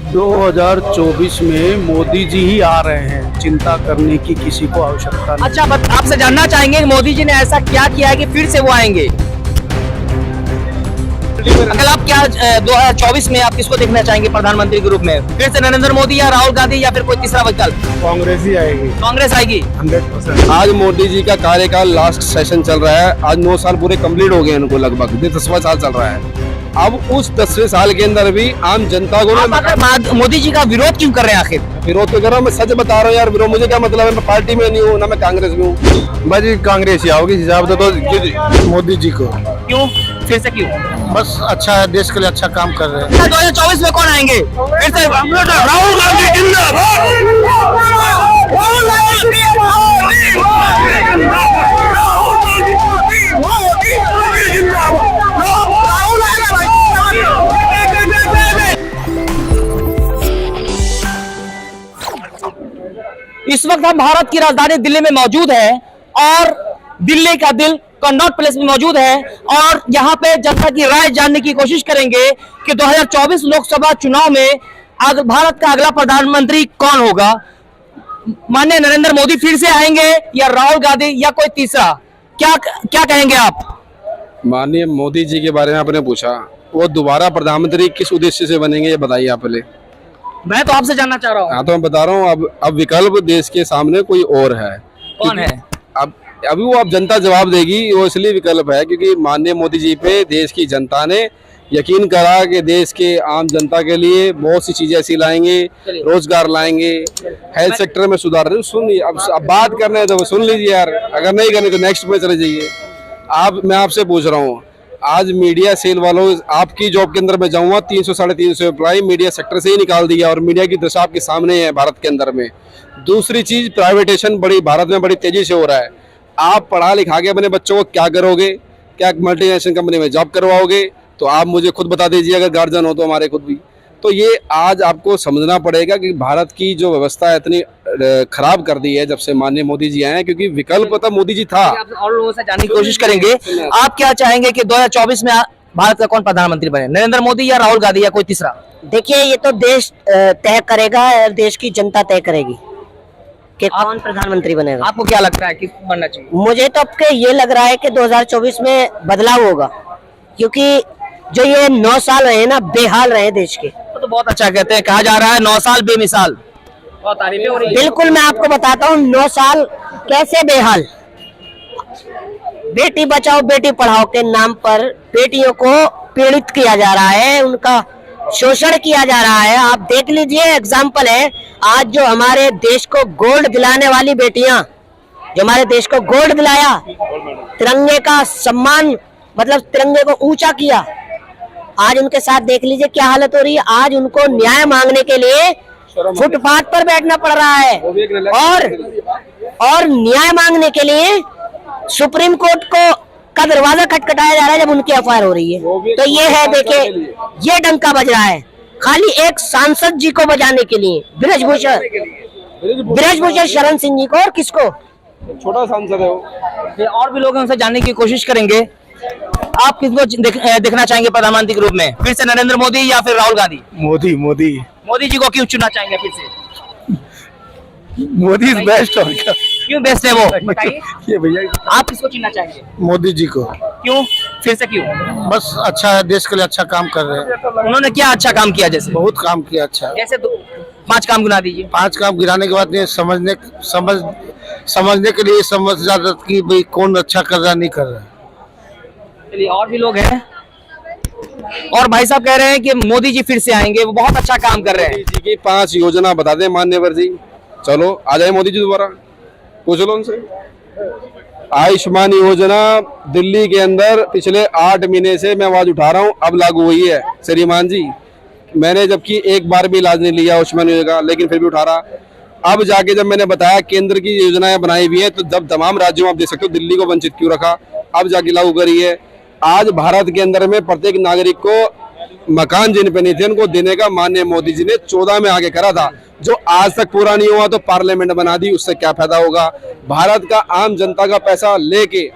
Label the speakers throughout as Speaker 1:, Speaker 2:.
Speaker 1: 2024 में मोदी जी ही आ रहे हैं, चिंता करने की किसी को आवश्यकता नहीं।
Speaker 2: अच्छा, आपसे जानना चाहेंगे कि मोदी जी ने ऐसा क्या किया है कि फिर से वो आएंगे? अगर आप क्या 2024 में आप किसको देखना चाहेंगे प्रधानमंत्री के रूप में? फिर से नरेंद्र मोदी या राहुल गांधी या फिर कोई तीसरा विकल्प?
Speaker 1: कांग्रेस ही आएगी,
Speaker 2: कांग्रेस आएगी
Speaker 1: 100%।
Speaker 3: आज मोदी जी का कार्यकाल लास्ट सेशन चल रहा है। आज 9 साल पूरे कंप्लीट हो गए उनको, लगभग 10वां साल चल रहा है। अब उस 10वें साल के अंदर भी आम जनता को
Speaker 2: आप मोदी जी का विरोध क्यों कर रहे हैं आखिर?
Speaker 3: विरोध तो कर रहा हूँ, मैं सच बता रहा हूँ यार। विरोध मुझे क्या मतलब है, मैं पार्टी में नहीं हूँ, ना मैं कांग्रेस में हूँ।
Speaker 1: भाई कांग्रेस ही आओगी हिसाब से तो मोदी जी को।
Speaker 2: क्यों? फिर से क्यों?
Speaker 1: बस अच्छा है, देश के लिए अच्छा काम कर रहे हैं।
Speaker 2: 2024 में कौन आएंगे? फिर से
Speaker 3: राहुल गांधी
Speaker 2: इस वक्त हम भारत की राजधानी दिल्ली में मौजूद हैं और दिल्ली का दिल कनॉट प्लेस में मौजूद है और यहाँ पे जनता की राय जानने की कोशिश करेंगे कि 2024 लोकसभा चुनाव में भारत का अगला प्रधानमंत्री कौन होगा। माननीय नरेंद्र मोदी फिर से आएंगे या राहुल गांधी या कोई तीसरा? क्या कहेंगे आप?
Speaker 3: माननीय मोदी जी के बारे में आपने पूछा, वो दोबारा प्रधानमंत्री किस उद्देश्य से बनेंगे ये बताइए आप पहले।
Speaker 2: मैं तो आपसे जानना चाह रहा हूँ।
Speaker 3: हाँ तो मैं बता रहा हूँ, अब विकल्प देश के सामने कोई और है।
Speaker 2: कौन है?
Speaker 3: अब अभी वो अब जनता जवाब देगी। वो इसलिए विकल्प है क्योंकि माननीय मोदी जी पे देश की जनता ने यकीन करा कि देश के आम जनता के लिए बहुत सी चीजें ऐसी लाएंगे, रोजगार लाएंगे, हेल्थ सेक्टर में सुधार। सुन लीजिए, अब बात करने है तो सुन लीजिए यार, अगर नहीं करनी तो नेक्स्ट में चले जाइए। मैं आपसे पूछ रहा हूँ, आज मीडिया सेल वालों, आपकी जॉब के अंदर मैं जाऊंगा, 300 साढ़े 300 एम्प्लॉय मीडिया सेक्टर से ही निकाल दिया और मीडिया की दशा आपके सामने है भारत के अंदर में। दूसरी चीज, प्राइवेटेशन भारत में बड़ी तेजी से हो रहा है। आप पढ़ा लिखा के अपने बच्चों को क्या करोगे? क्या मल्टीनेशनल कंपनी में जॉब करवाओगे? तो आप मुझे खुद बता दीजिए, अगर गार्जियन हो तो हमारे खुद भी। तो ये आज आपको समझना पड़ेगा कि भारत की जो व्यवस्था है इतनी खराब कर दी है जब से माननीय मोदी जी आए हैं, क्योंकि विकल्प तो मोदी जी था।
Speaker 2: और लोगों से जानने की कोशिश करेंगे, आप क्या चाहेंगे कि 2024 में भारत का कौन प्रधानमंत्री बने? नरेंद्र मोदी या राहुल गांधी या कोई तीसरा?
Speaker 4: देखिए, ये तो देश तय करेगा और देश की जनता तय करेगी कि कौन प्रधानमंत्री बनेगा।
Speaker 2: आपको क्या लगता है किस बनना चाहिए?
Speaker 4: मुझे तो अब ये लग रहा है कि 2024 में बदलाव होगा, क्योंकि जो ये 9 साल रहे ना, बेहाल रहे देश के।
Speaker 2: तो बहुत अच्छा कहते हैं, कहा जा रहा है 9 साल बेमिसाल। बहुत तारीफें हो रही है।
Speaker 4: बिल्कुल, मैं आपको बताता हूँ 9 साल कैसे बेहाल। बेटी बचाओ बेटी पढ़ाओ के नाम पर बेटियों को पीड़ित किया जा रहा है, उनका शोषण किया जा रहा है। आप देख लीजिए, एग्जाम्पल है, आज जो हमारे देश को गोल्ड दिलाने वाली बेटियां, जो हमारे देश को गोल्ड दिलाया, तिरंगे का सम्मान, मतलब तिरंगे को ऊंचा किया, आज उनके साथ देख लीजिए क्या हालत हो रही है। आज उनको न्याय मांगने के लिए फुटपाथ पर बैठना पड़ रहा है और न्याय मांगने के लिए सुप्रीम कोर्ट का दरवाजा खटखटाया जा रहा है जब उनकी एफआईआर हो रही है। तो ये है, देखिए, ये डंका बज रहा है खाली एक सांसद जी को बजाने के लिए, बृजभूषण शरण सिंह जी को। और किसको?
Speaker 3: छोटा सांसद है वो।
Speaker 2: और भी लोग हैं, उनसे जानने की कोशिश करेंगे। आप किसको देखना चाहेंगे प्रधानमंत्री के रूप में? फिर से नरेंद्र मोदी या फिर राहुल गांधी?
Speaker 1: मोदी
Speaker 2: जी को क्यों चुनना चाहेंगे फिर से?
Speaker 1: Modi is best. और क्या
Speaker 2: क्यों बेस्ट है वो बताइए?
Speaker 1: ये भैया,
Speaker 2: आप किसको चुनना चाहेंगे?
Speaker 1: मोदी जी को।
Speaker 2: क्यों? फिर से क्यों?
Speaker 1: बस अच्छा है, देश के लिए अच्छा काम कर रहे हैं।
Speaker 2: उन्होंने क्या अच्छा काम किया? जैसे
Speaker 1: बहुत काम किया अच्छा।
Speaker 2: जैसे 5 काम गिना दीजिए।
Speaker 1: 5 काम गिराने के बाद समझने के लिए समझ जाता कि भाई कौन अच्छा कर रहा नहीं कर रहा।
Speaker 2: चलिए, और भी लोग हैं और भाई साहब कह रहे हैं कि मोदी जी फिर से आएंगे, वो बहुत अच्छा काम कर रहे हैं।
Speaker 3: मोदी जी की 5 योजना बता दें मान्यवर जी। चलो आ जाए मोदी जी दोबारा, पूछ लो उनसे। आयुष्मान योजना दिल्ली के अंदर पिछले 8 महीने से मैं आवाज उठा रहा हूँ, अब लागू हुई है श्रीमान जी। मैंने जबकि एक बार भी इलाज नहीं लिया आयुष्मान योजना, लेकिन फिर भी उठा रहा। अब जाके जब मैंने बताया केंद्र की योजनाएं बनाई हुई है, तो जब तमाम राज्यों में आप देख सकते हो दिल्ली को वंचित क्यों रखा, अब जाके लागू करी है। आज भारत के अंदर में प्रत्येक नागरिक को मकान जिन पे नहीं थे उनको देने का माननीय मोदी जी ने 14 में आगे करा था, जो आज तक पूरा नहीं हुआ। तो पार्लियामेंट बना दी, उससे क्या फायदा होगा? भारत का आम जनता का पैसा लेके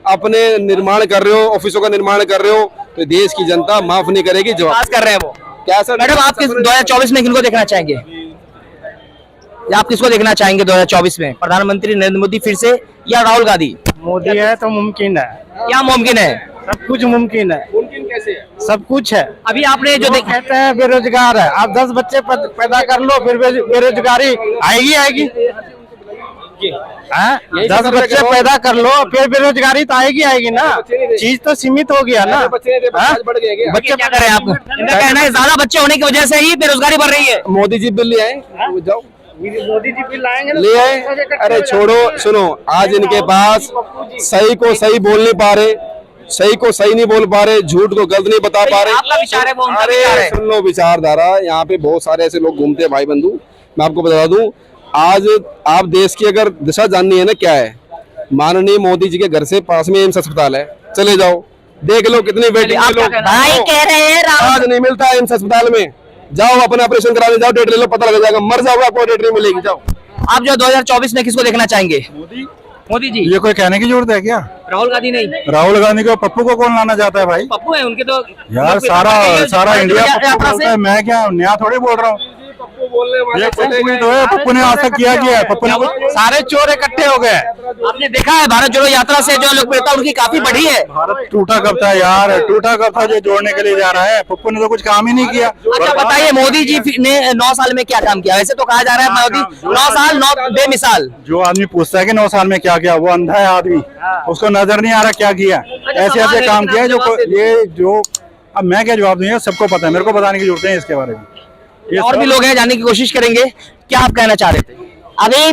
Speaker 3: अपने निर्माण कर रहे हो, ऑफिसों का निर्माण कर रहे हो, तो देश की जनता माफ नहीं करेगी। जवाब
Speaker 2: कर रहे हैं वो
Speaker 3: कैसा
Speaker 2: मैडम आप किस 2024 में किनको देखना चाहेंगे? या आप किसको देखना चाहेंगे 2024 में? प्रधानमंत्री नरेंद्र मोदी फिर से या राहुल गांधी?
Speaker 1: मोदी है तो मुमकिन है,
Speaker 2: क्या मुमकिन है?
Speaker 1: सब कुछ मुमकिन है।
Speaker 3: मुमकिन कैसे है?
Speaker 1: सब कुछ है।
Speaker 2: अभी आपने जो
Speaker 1: जो कहते हैं बेरोजगार है, आप 10 बच्चे पैदा कर लो फिर बेरोजगारी आएगी। हाँ? 10 बच्चे पैदा कर लो फिर बेरोजगारी तो आएगी ना। चीज तो सीमित हो गया ना। हाँ?
Speaker 2: बच्चे क्या करें आप? इनका कहना है ज्यादा बच्चे होने की वजह से ही बेरोजगारी बढ़ रही है।
Speaker 3: मोदी जी बिल ले आए, जाओ
Speaker 1: मोदी जी बिल लाएंगे
Speaker 3: ले आए। अरे छोड़ो, सुनो, आज इनके पास सही को सही बोल नहीं पा रहे, सही को सही नहीं बोल पा रहे, झूठ को गलत नहीं बता पा रहे।
Speaker 2: आपका विचार है वो उनका विचार
Speaker 3: अरे
Speaker 2: है।
Speaker 3: सुन लो विचारधारा, यहाँ पे बहुत सारे ऐसे लोग घूमते हैं भाई बंधु। मैं आपको बता दूं, आज आप देश की अगर दिशा जाननी है ना क्या है, माननीय मोदी जी के घर से पास में एम्स अस्पताल है, चले जाओ देख लो कितनी वेटिंग
Speaker 2: आप
Speaker 3: के लोग।
Speaker 2: क्या कहना
Speaker 4: भाई कह रहे हैं
Speaker 3: आज नहीं मिलता है एम्स अस्पताल में, जाओ अपना ऑपरेशन कराने जाओ, डेट ले लो, पता लग जाएगा, मर जाओगे आपको डेट नहीं मिलेगी। जाओ।
Speaker 2: आप जो 2024 में किसको देखना चाहेंगे? मोदी जी।
Speaker 5: ये कोई कहने की जरूरत है क्या?
Speaker 2: राहुल गांधी नहीं?
Speaker 5: राहुल गांधी को, पप्पू को कौन लाना चाहता है भाई?
Speaker 2: पप्पू है उनके तो
Speaker 5: यार सारा इंडिया पप्पू बोलता है, मैं क्या नया थोड़ी बोल रहा हूँ। ये पप्पू ही तो है, पप्पू ने आज तक किया है, पप्पू ने
Speaker 1: सारे चोर इकट्ठे हो गए।
Speaker 2: आपने देखा है भारत जोड़ो यात्रा से जो लोकप्रियता उनकी काफी बढ़ी है।
Speaker 5: भारत टूटा कब था यार, टूटा कब था जो जोड़ने के लिए जा रहा है? पप्पू ने तो कुछ काम ही नहीं किया।
Speaker 2: अच्छा बताइए, मोदी जी ने 9 साल में क्या काम किया? वैसे तो कहा जा रहा है मोदी 9 साल 9 बेमिसाल।
Speaker 5: जो आदमी पूछता है कि 9 साल में क्या किया, वो अंधा है आदमी, उसको नजर नहीं आ रहा क्या किया। ऐसे ऐसे काम किया जो अब मैं क्या जवाब दूंगा, सबको पता है, मेरे को बताने की जरूरत है इसके बारे में।
Speaker 2: और भी लोग हैं, जानने की कोशिश करेंगे। क्या आप कहना चाह रहे थे?
Speaker 4: अभी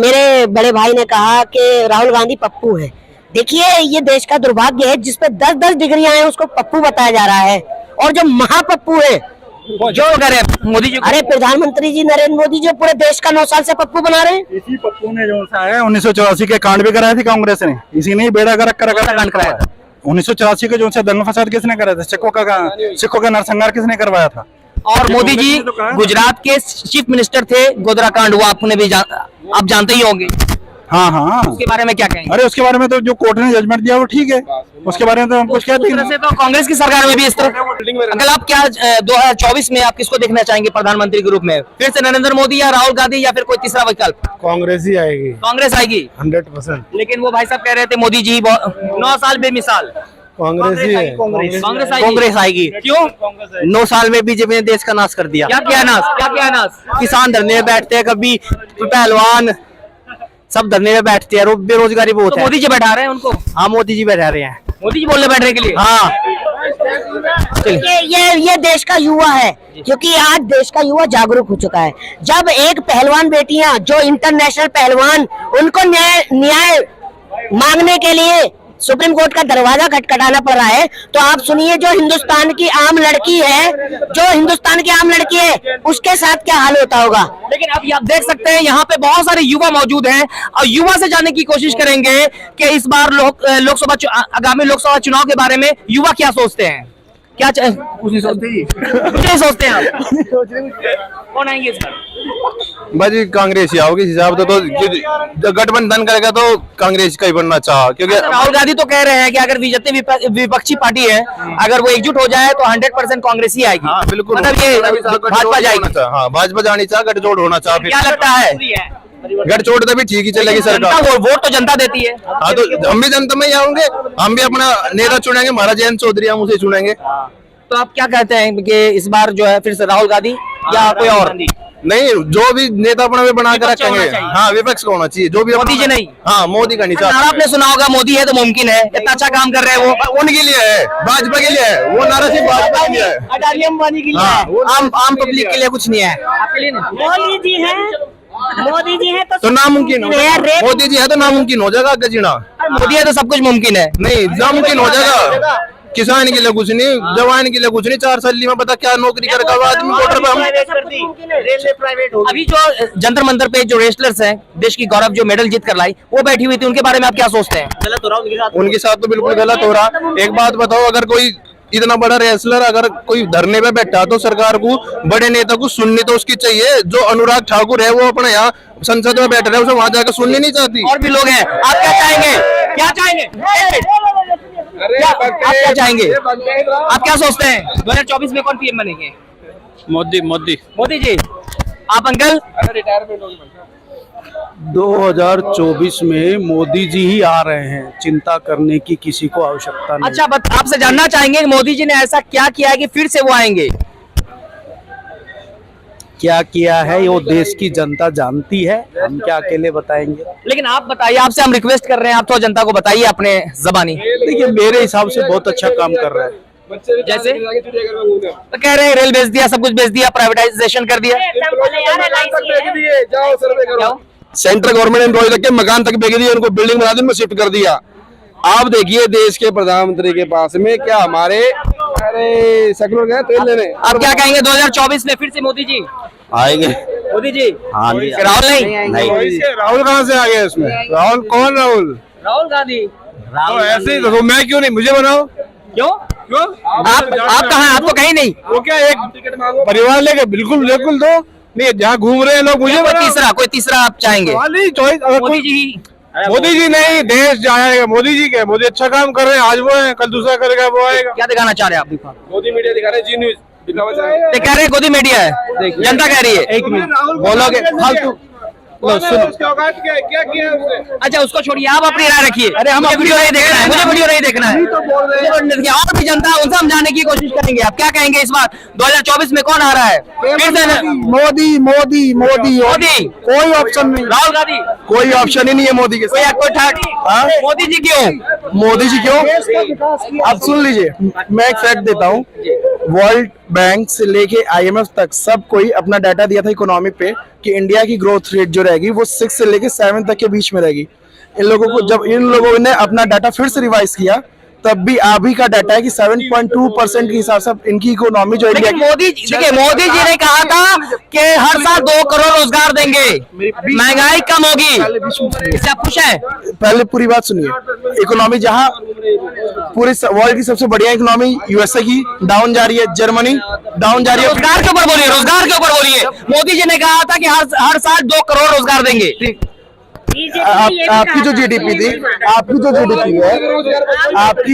Speaker 4: मेरे बड़े भाई ने कहा कि राहुल गांधी पप्पू है। देखिए ये देश का दुर्भाग्य है, जिसपे 10-10 डिग्रियां हैं उसको पप्पू बताया जा रहा है, और जो महापप्पू है
Speaker 2: जो करे मोदी जी।
Speaker 4: अरे प्रधानमंत्री जी नरेंद्र मोदी जी पूरे देश का 9 साल से पप्पू बना रहे हैं।
Speaker 5: इसी पप्पू ने जो सा है 1984 के कांड भी कराए थे कांग्रेस ने, इसी ने बेड़ा गर्क कांड कराया था। 1984 के जो से दंगा फसाद किसने कराया था? सिखों का नरसंहार किसने करवाया था?
Speaker 2: और मोदी जी गुजरात के चीफ मिनिस्टर थे, गोधरा कांड हुआ, आपने भी आप जानते ही होंगे।
Speaker 5: हाँ
Speaker 2: उसके बारे में क्या कहेंगे?
Speaker 5: अरे उसके बारे में तो जो कोर्ट ने जजमेंट दिया वो ठीक है, उसके बारे में तो हम कुछ कहते
Speaker 2: उस तरह से तो कांग्रेस की सरकार में भी इस तरह। अगर आप क्या 2024 में आप किसको देखना चाहेंगे प्रधानमंत्री के रूप में? फिर से नरेंद्र मोदी या राहुल गांधी या फिर कोई तीसरा विकल्प?
Speaker 1: कांग्रेस ही आएगी,
Speaker 2: कांग्रेस आएगी
Speaker 1: 100%।
Speaker 2: लेकिन वो भाई साहब कह रहे थे मोदी जी 9 साल बेमिसाल।
Speaker 1: कांग्रेस ही है।
Speaker 2: कांग्रेस आएगी। क्यों?
Speaker 1: 9 साल में बीजेपी ने देश का नाश कर दिया।
Speaker 2: क्या किया नाश?
Speaker 1: किसान धरने में बैठते हैं, कभी पहलवान सब धरने में बैठते हैं, बेरोजगारी बहुत
Speaker 2: तो
Speaker 1: है।
Speaker 2: मोदी जी बैठा रहे हैं उनको?
Speaker 1: हाँ मोदी जी बैठा रहे हैं।
Speaker 2: मोदी जी बोलने बैठने के लिए?
Speaker 1: हाँ
Speaker 4: ये देश का युवा है, क्योंकि आज देश का युवा जागरूक हो चुका है। जब एक पहलवान बेटियां जो इंटरनेशनल पहलवान, उनको न्याय मांगने के लिए सुप्रीम कोर्ट का दरवाजा खटखटाना पड़ रहा है, तो आप सुनिए जो हिंदुस्तान की आम लड़की है उसके साथ क्या हाल होता होगा।
Speaker 2: लेकिन अब आप देख सकते हैं यहाँ पे बहुत सारे युवा मौजूद हैं, और युवा से जानने की कोशिश करेंगे कि इस बार आगामी लोकसभा चुनाव के बारे में युवा क्या सोचते हैं। क्या कुछ नहीं सोचते हैं आप? कौन आएंगे इस बार?
Speaker 3: भाई कांग्रेस ही आओगी, हिसाब तो गठबंधन करेगा तो कांग्रेस का ही बनना चाह, क्योंकि
Speaker 2: राहुल गांधी तो कह रहे हैं कि अगर बीजेपी विपक्षी पार्टी है, अगर वो एकजुट हो जाए तो 100% कांग्रेस ही आएगी।
Speaker 3: हाँ बिल्कुल,
Speaker 2: मतलब ये भाजपा जाएगी।
Speaker 3: हाँ भाजपा जानी चाह, गठजोड़ होना चाह।
Speaker 2: क्या लगता है?
Speaker 3: गठजोड़ तभी ठीक ही चलेगी सरकार।
Speaker 2: वोट तो जनता देती है।
Speaker 3: हाँ तो हम भी जनता में ही आएंगे, हम भी अपना नेता चुनेंगे, महाराज जयंत चौधरी हम उसे चुनेंगे।
Speaker 2: तो आप क्या कहते हैं कि इस बार जो है फिर से राहुल गांधी या कोई और?
Speaker 3: नहीं, जो भी नेता अपना भी बना कर रखेंगे। हाँ विपक्ष का होना चाहिए, जो भी
Speaker 2: मोदी जी नहीं।
Speaker 3: हाँ मोदी का नहीं चाहता।
Speaker 2: नारा आपने सुना होगा, मोदी है तो मुमकिन है। इतना अच्छा काम कर रहे हैं वो।
Speaker 3: उनके लिए है, भाजपा के लिए है वो नारा, सिर्फ भाजपा के लिए है।
Speaker 2: अडानी अंबानी के लिए
Speaker 3: हाँ,
Speaker 2: है।
Speaker 1: आम पब्लिक के लिए कुछ नहीं है।
Speaker 2: आपके लिए नहीं।
Speaker 4: मोदी जी है
Speaker 3: तो नामुमकिन हो जाएगा। मोदी जी है तो नामुमकिन हो जाएगा आगे जीना।
Speaker 2: मोदी है तो सब कुछ मुमकिन है।
Speaker 3: नहीं, नामुमकिन हो जाएगा। किसान के लिए कुछ नहीं, जवान के लिए कुछ नहीं, 4 साल में पता क्या नौकरी करेगा वो आदमी वोटर पे। हम
Speaker 2: अभी जो जंतर मंतर पे जो रेसलर्स हैं, देश की गौरव जो मेडल जीत कर लाई, वो बैठी हुई थी, उनके बारे में आप क्या सोचते हैं? गलत हो रहा उनके साथ?
Speaker 3: उनके साथ तो बिल्कुल गलत हो रहा। एक बात बताओ, अगर कोई इतना बड़ा रेसलर अगर कोई धरने पे बैठा तो सरकार को, बड़े नेता को सुननी तो उसकी चाहिए। जो अनुराग ठाकुर है वो अपने यहाँ संसद में बैठ रहे हैं, उसे वहां जाकर सुननी नहीं चाहती।
Speaker 2: और भी लोग हैं, आप क्या चाहेंगे? क्या चाहेंगे? आप क्या चाहेंगे? आप क्या सोचते हैं 2024 में कौन पीएम बनेंगे?
Speaker 3: मोदी मोदी
Speaker 2: मोदी जी। आप अंकल?
Speaker 6: 2024 में मोदी जी ही आ रहे हैं, चिंता करने की किसी को आवश्यकता नहीं।
Speaker 2: अच्छा, बट आपसे जानना चाहेंगे कि मोदी जी ने ऐसा क्या किया है कि फिर से वो आएंगे?
Speaker 6: क्या किया है वो देश की जनता जानती है, हम क्या अकेले बताएंगे।
Speaker 2: लेकिन आप बताइए, आपसे हम रिक्वेस्ट कर रहे हैं, आप तो जनता को बताइए अपने जबानी।
Speaker 6: देखिए मेरे हिसाब से बहुत अच्छा काम कर रहा है।
Speaker 2: जैसे तो कह रहे हैं रेल बेच दिया, सब कुछ बेच दिया, प्राइवेटाइजेशन कर दिया।
Speaker 3: सेंट्रल गवर्नमेंट एम्प्लॉय तक के मकान तक बेच दिए, उनको बिल्डिंग बना दी, उनको शिफ्ट कर दिया। आप देखिए देश के प्रधानमंत्री के पास में क्या हमारे अरे सेकुलर गए तेल लेने।
Speaker 2: आप क्या कहेंगे 2024 में फिर से मोदी जी
Speaker 3: आएंगे?
Speaker 2: मोदी जी।
Speaker 6: हाँ जी।
Speaker 2: राहुल नहीं?
Speaker 3: राहुल कहाँ से आ गए इसमें? राहुल कौन?
Speaker 2: राहुल गांधी।
Speaker 3: तो ऐसे ही तो मैं क्यों नहीं, मुझे बनाओ।
Speaker 2: क्यों? आप कहाँ? आप तो कहीं नहीं।
Speaker 3: वो क्या एक परिवार लेके बिल्कुल बिल्कुल दो नहीं, जहाँ घूम रहे हैं लोग मुझे
Speaker 2: कोई तीसरा आप चाहेंगे? मोदी जी ही।
Speaker 3: मोदी जी नहीं, देश जाएगा। मोदी जी के मोदी अच्छा काम कर रहे हैं, आज वो है, कल दूसरा करेगा, वो आएगा।
Speaker 2: क्या दिखाना चाह रहे हैं आप? दिखा
Speaker 3: मोदी मीडिया दिखा रहे हैं, जी न्यूज दिखावा चाह रहे हैं।
Speaker 2: कह रहे हैं मोदी मीडिया है, जनता कह रही है।
Speaker 6: एक मिनट बोलोगे फालतू।
Speaker 3: क्या किया उसने?
Speaker 2: अच्छा, उसको छोड़िए, आप अपनी राय रखिए। अरे हम वीडियो नहीं देखना है, मुझे वीडियो नहीं देखना है। और भी जनता, उनसे हम जानने की कोशिश करेंगे। आप क्या कहेंगे इस बार 2024 में कौन आ रहा है? फिर से
Speaker 6: मोदी मोदी मोदी
Speaker 2: मोदी,
Speaker 6: कोई ऑप्शन नहीं,
Speaker 2: राहुल गांधी,
Speaker 6: कोई ऑप्शन ही नहीं है मोदी के साथ।
Speaker 2: कोई थर्ड? मोदी जी क्यों?
Speaker 6: मोदी जी क्यों? आप सुन लीजिए, मैं एक फैक्ट देता हूँ। वर्ल्ड बैंक से लेके IMF तक सब कोई अपना डाटा दिया था इकोनॉमी पे कि इंडिया की ग्रोथ रेट जो रहेगी वो 6 से लेके 7 तक के बीच में रहेगी। इन लोगों को जब इन लोगों ने अपना डाटा फिर से रिवाइज किया तब भी अभी का डाटा है कि 7.2% के हिसाब से इनकी इकोनॉमी जो इंडिया
Speaker 2: लेकिन मोदी देखिए, मोदी जी ने कहा था कि हर साल 2 करोड़ रोजगार देंगे, महंगाई कम होगी। इससे आप खुश हैं?
Speaker 6: पहले पूरी बात सुनिए। इकोनॉमी जहां पूरे वर्ल्ड की सबसे बढ़िया इकोनॉमी USA की डाउन जा रही है, जर्मनी डाउन जा रही है।
Speaker 2: रोजगार के ऊपर बोलिए, रोजगार के ऊपर बोलिए। मोदी जी ने कहा था कि हर साल 2 करोड़ रोजगार देंगे।
Speaker 6: आपकी जो GDP थी, आपकी जो GDP है, आपकी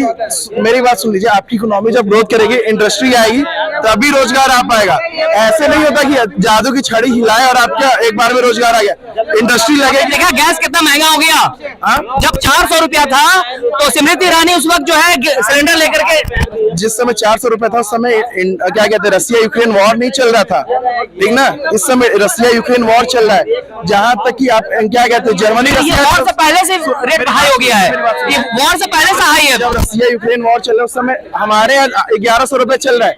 Speaker 6: मेरी बात सुन लीजिए, आपकी इकोनॉमी जब ग्रोथ करेगी, इंडस्ट्री आएगी, तभी रोजगार आ पाएगा। ऐसे नहीं होता कि जादू की छड़ी हिलाए और आपका एक बार में रोजगार आ गया। इंडस्ट्री लगेगी।
Speaker 2: देखा गैस कितना महंगा हो गया? जब 400 रुपया था तो स्मृति ईरानी उस वक्त जो है सिलेंडर लेकर के,
Speaker 6: जिस समय 400 रुपए था उस समय क्या कहते हैं, रसिया यूक्रेन वॉर नहीं चल रहा था, ठीक ना। इस समय रसिया यूक्रेन वॉर चल रहा है, जहां तक कि आप क्या कहते हैं, जर्मनी
Speaker 2: वॉर से पहले से रेट हाई हो गया है। ये वॉर से पहले से हाई है।
Speaker 6: जब रसिया यूक्रेन वॉर चल रहा है उस समय हमारे 1100 रुपए चल रहा है।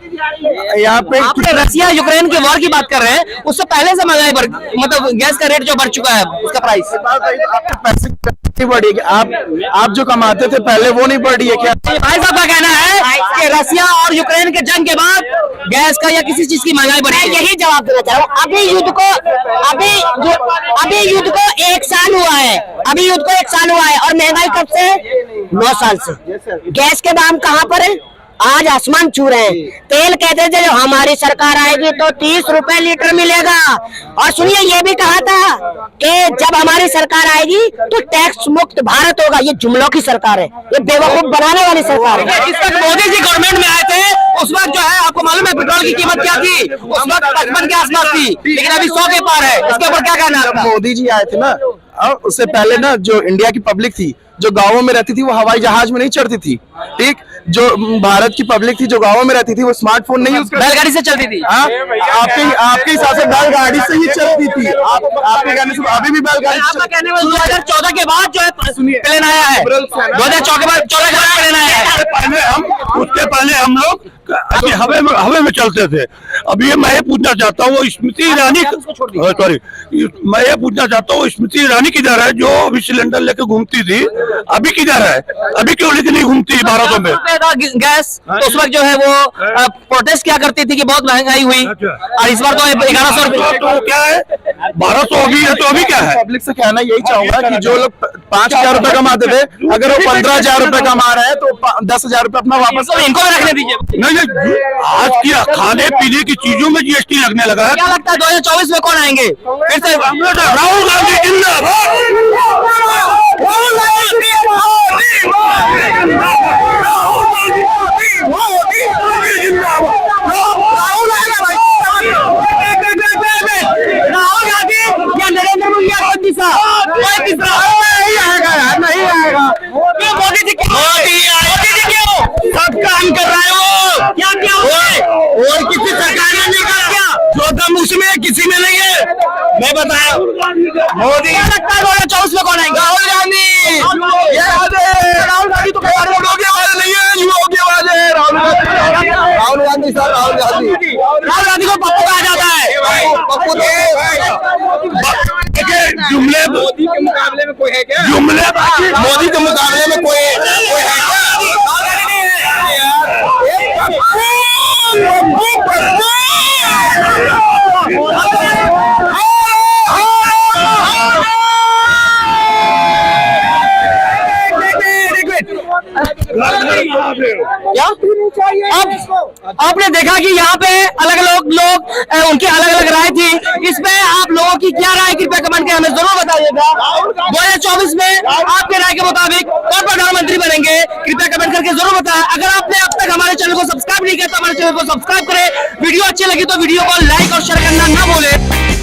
Speaker 6: यहाँ पे
Speaker 2: आपने रसिया यूक्रेन के वॉर की बात कर रहे हैं, उससे पहले से महंगाई मतलब गैस का रेट जो बढ़ चुका है, उसका प्राइस।
Speaker 6: आपके पैसे नहीं बढ़ी है, आप जो कमाते थे पहले वो नहीं बढ़ी है क्या?
Speaker 2: भाई साहब का कहना है कि रसिया और यूक्रेन के जंग के बाद गैस का या किसी चीज की महंगाई बढ़ी है।
Speaker 4: यही जवाब देना चाह रहा हूँ। अभी युद्ध को 1 साल हुआ है, अभी युद्ध को 1 साल हुआ है और महंगाई कब से? 9 साल से। गैस के दाम कहाँ पर है? आज आसमान छू रहे हैं। तेल कहते थे जो हमारी सरकार आएगी तो 30 रुपए लीटर मिलेगा। और सुनिए, ये भी कहा था कि जब हमारी सरकार आएगी तो टैक्स मुक्त भारत होगा। ये जुमलों की सरकार है, ये बेवकूफ बनाने वाली सरकार है।
Speaker 2: इस वक्त मोदी जी गवर्नमेंट में आए थे, उस वक्त जो है आपको मालूम है पेट्रोल की कीमत क्या थी? उस वक्त 55 के आसपास थी, लेकिन अभी 100 के पार है। इसके ऊपर क्या कहना है आपका?
Speaker 6: मोदी जी आए थे ना, और उससे पहले ना जो इंडिया की पब्लिक थी, जो गांवों में रहती थी, वो हवाई जहाज में नहीं चढ़ती थी, ठीक। जो भारत की पब्लिक थी जो गांवों में रहती थी, वो स्मार्टफोन नहीं यूज करती,
Speaker 2: बैलगाड़ी से चलती थी।
Speaker 6: आपके हिसाब से बैलगाड़ी से ही चलती थी। आपके कहने से अभी भी बैलगाड़ी।
Speaker 2: आपका कहने में 2014 के बाद जो है प्लेन आया है, 2014 के बाद प्लेन आया है।
Speaker 7: पहले उसके पहले हम लोग अभी हवे में चलते थे। अब ये मैं ये पूछना चाहता हूँ, स्मृति ईरानी, सॉरी, मैं ये पूछना चाहता हूँ, स्मृति ईरानी किधर है जो अभी सिलेंडर लेके घूमती थी? अभी किधर है? अभी क्यों लेके नहीं घूमती भारत में?
Speaker 2: गैस तो उस वक्त जो है वो प्रोटेस्ट क्या करती थी कि बहुत महंगाई हुई, और इस बार तो 1100 रुपए।
Speaker 7: तो क्या है, 1200 हो गई है, तो अभी क्या है?
Speaker 6: पब्लिक से कहना यही चाहूंगा कि जो लोग 5000 रुपए कमाते थे, अगर वो 15,000 रुपए कमा रहे हैं तो 10,000 रुपए अपना वापस
Speaker 2: इनको भी रखने दीजिए।
Speaker 7: नहीं, आज की खाने पीने की चीजों में GST लगने लगा है।
Speaker 2: क्या लगता है 2024 में कौन आएंगे फिर से?
Speaker 7: राहुल गांधी जिंदाबाद।
Speaker 1: मैं बताया मोदी।
Speaker 2: क्या लगता है 2024 में कौन आएंगे?
Speaker 1: राहुल गांधी।
Speaker 2: राहुल गांधी तो
Speaker 1: युवाओं की आवाज नहीं है, युवाओं की आवाज है राहुल गांधी। राहुल गांधी सर, राहुल गांधी।
Speaker 2: राहुल गांधी को पप्पू कहा जाता है।
Speaker 1: पप्पू
Speaker 7: जुमले
Speaker 3: मोदी के मुकाबले में कोई है क्या?
Speaker 7: जुमले
Speaker 1: मोदी के मुकाबले में कोई है
Speaker 2: अब आपने देखा कि यहाँ पे अलग अलग लोग उनकी अलग अलग राय थी। इसमें आप लोगों की क्या राय, कृपया कमेंट के हमें जरूर बताइएगा। 2024 में आपके राय के मुताबिक कौन प्रधानमंत्री बनेंगे, कृपया कमेंट करके जरूर बताएं। अगर आपने अब तक हमारे चैनल को सब्सक्राइब नहीं किया तो हमारे चैनल को सब्सक्राइब करें। वीडियो अच्छी लगी तो वीडियो को लाइक और शेयर करना ना भूलें।